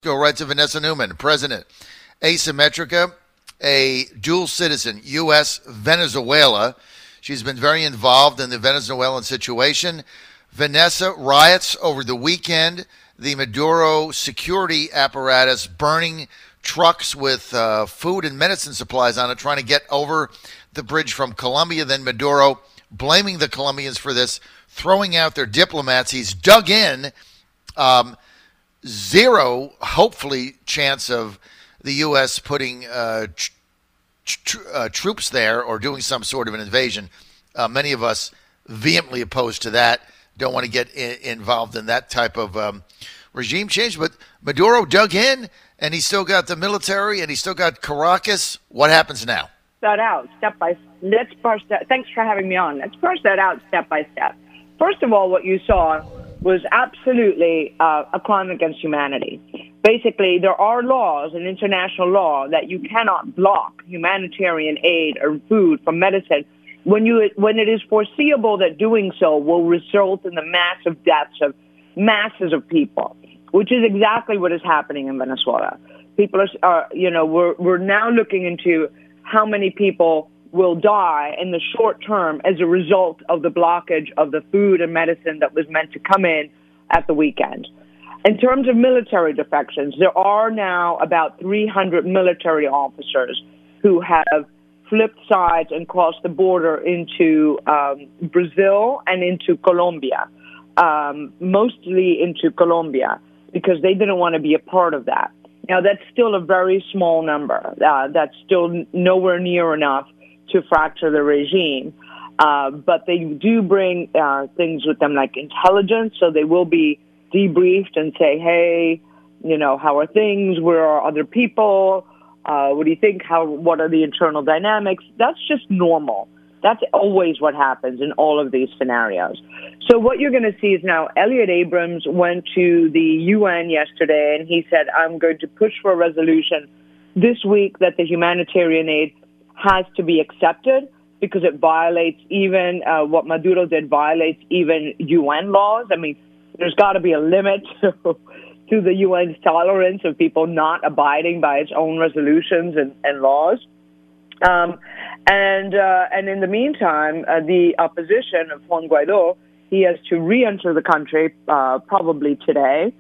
Go right to Vanessa Neumann, President, Asymmetrica, a dual citizen, U.S., Venezuela. She's been very involved in the Venezuelan situation. Vanessa, riots over the weekend, the Maduro security apparatus burning trucks with food and medicine supplies on it, trying to get over the bridge from Colombia. Then Maduro blaming the Colombians for this, throwing out their diplomats. He's dug in. Zero, hopefully, chance of the U.S. putting troops there or doing some sort of an invasion. Many of us vehemently opposed to that, don't want to get involved in that type of regime change. But Maduro dug in, and he's still got the military, and he's still got Caracas. What happens now? That out step by step. Let's parse that. Thanks for having me on. Let's parse that out step by step. First of all, what you saw was absolutely a crime against humanity. Basically, there are laws, an international law, that you cannot block humanitarian aid or food from medicine when it is foreseeable that doing so will result in the massive deaths of masses of people, which is exactly what is happening in Venezuela. People are we're now looking into how many people will die in the short term as a result of the blockage of the food and medicine that was meant to come in at the weekend. In terms of military defections, there are now about 300 military officers who have flipped sides and crossed the border into Brazil and into Colombia, mostly into Colombia, because they didn't want to be a part of that. Now, that's still a very small number. That's still nowhere near enough to fracture the regime. But they do bring things with them like intelligence, so they will be debriefed and say, hey, how are things? Where are other people? What do you think? What are the internal dynamics? That's just normal. That's always what happens in all of these scenarios. So what you're going to see is now Elliot Abrams went to the UN yesterday, and he said, I'm going to push for a resolution this week that the humanitarian aid has to be accepted because it violates even what Maduro did violates even UN laws. I mean, there's got to be a limit to the UN's tolerance of people not abiding by its own resolutions and laws. And in the meantime, the opposition of Juan Guaido, he has to re-enter the country probably today.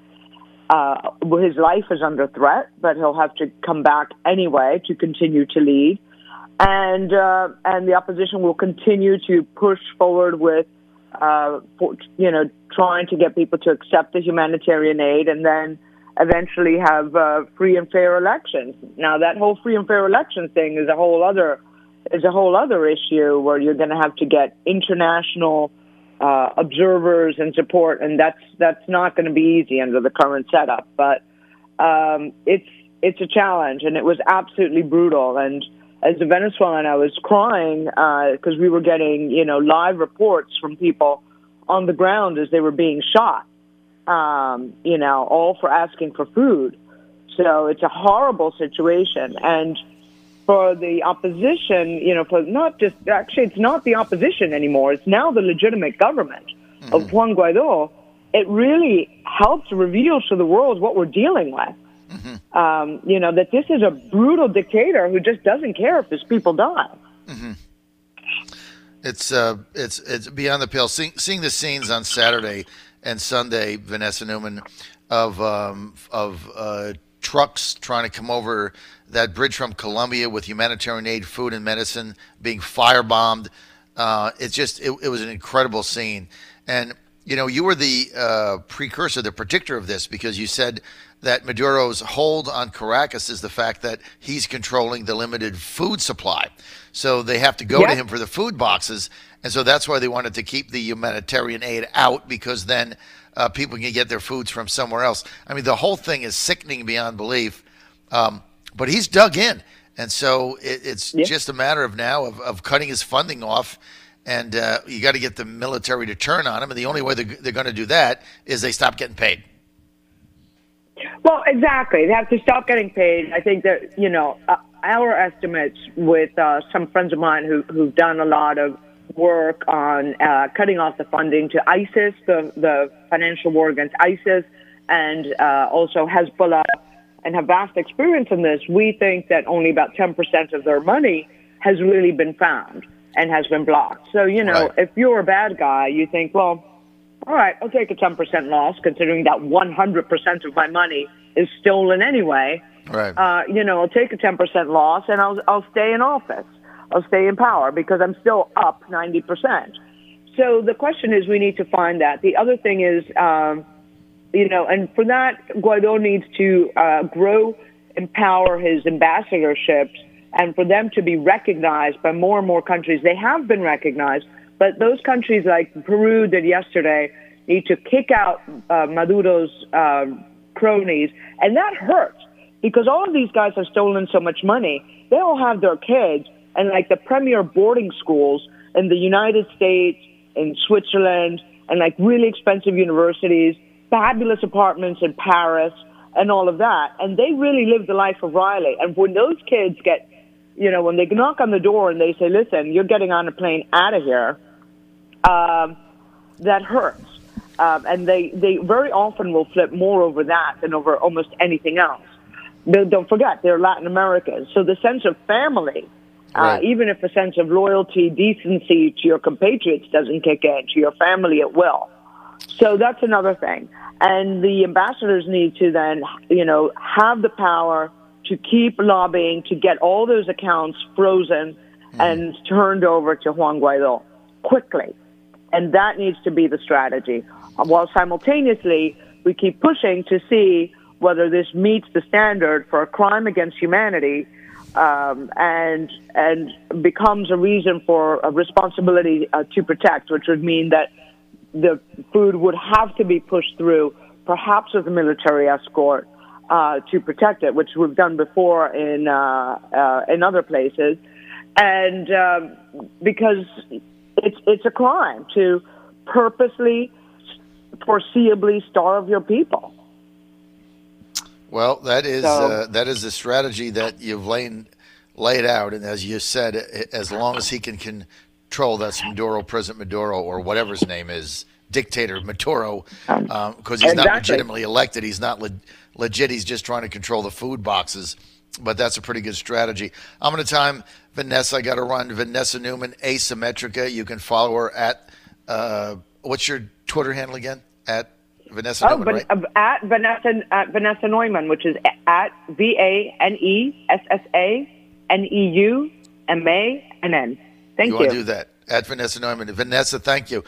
His life is under threat, but he'll have to come back anyway to continue to lead. And the opposition will continue to push forward with, trying to get people to accept the humanitarian aid and then eventually have free and fair elections. Now, that whole free and fair elections thing is a whole other issue where you're going to have to get international observers and support, and that's not going to be easy under the current setup. But it's a challenge, and it was absolutely brutal. And as a Venezuelan, I was crying because we were getting live reports from people on the ground as they were being shot. All for asking for food. So it's a horrible situation. And for the opposition, it's not the opposition anymore. It's now the legitimate government of Juan Guaido. It really helps reveal to the world what we're dealing with. That this is a brutal dictator who just doesn't care if his people die. It's beyond the pale. Seeing the scenes on Saturday and Sunday, Vanessa Neumann, of trucks trying to come over that bridge from Colombia with humanitarian aid, food and medicine being firebombed. It was an incredible scene. And, you were the precursor, the predictor of this, because you said that Maduro's hold on Caracas is the fact that he's controlling the limited food supply. So they have to go to him for the food boxes. And so that's why they wanted to keep the humanitarian aid out, because then people can get their foods from somewhere else. I mean, the whole thing is sickening beyond belief. But he's dug in. And so it's just a matter of now of cutting his funding off. And you got to get the military to turn on him. And the only way they're going to do that is they stop getting paid. Well, exactly. They have to stop getting paid. I think that, our estimates with some friends of mine who've done a lot of work on cutting off the funding to ISIS, the financial war against ISIS, and also Hezbollah, and have vast experience in this, we think that only about 10% of their money has really been found and has been blocked. So, if you're a bad guy, you think, well, all right, I'll take a 10% loss, considering that 100% of my money is stolen anyway. Right. I'll take a 10% loss, and I'll stay in office. I'll stay in power because I'm still up 90%. So the question is, we need to find that. The other thing is, and for that, Guaido needs to grow, empower his ambassadorships, and for them to be recognized by more and more countries. They have been recognized, but those countries like Peru did yesterday need to kick out Maduro's cronies, and that hurts because all of these guys have stolen so much money. They all have their kids, and like the premier boarding schools in the United States, in Switzerland, and like really expensive universities, fabulous apartments in Paris, and all of that. And they really live the life of Riley. And when those kids get, when they knock on the door and they say, listen, you're getting on a plane out of here, that hurts. And they very often will flip more over that than over almost anything else. Don't forget, they're Latin Americans. So the sense of family, even if a sense of loyalty, decency to your compatriots doesn't kick in, to your family it will. So that's another thing. And the ambassadors need to then, have the power to keep lobbying to get all those accounts frozen and turned over to Juan Guaido quickly. And that needs to be the strategy. While simultaneously, we keep pushing to see whether this meets the standard for a crime against humanity and becomes a reason for a responsibility to protect, which would mean that the food would have to be pushed through, perhaps with a military escort, to protect it, which we've done before in other places, and because it's a crime to purposely, foreseeably starve your people. Well, that is a strategy that you've laid out, and as you said, as long as he can control that's President Maduro, or whatever his name is, dictator Maduro, because he's not legitimately elected. He's not legit. He's just trying to control the food boxes. But that's a pretty good strategy. I'm going to time Vanessa. I got to run. Vanessa Neumann, Asymmetrica. You can follow her at what's your Twitter handle again? At Vanessa Neumann, right? At Vanessa Neumann, which is at VANESSANEUMANN. Thank you. You want to do that at Vanessa Neumann. Vanessa, thank you.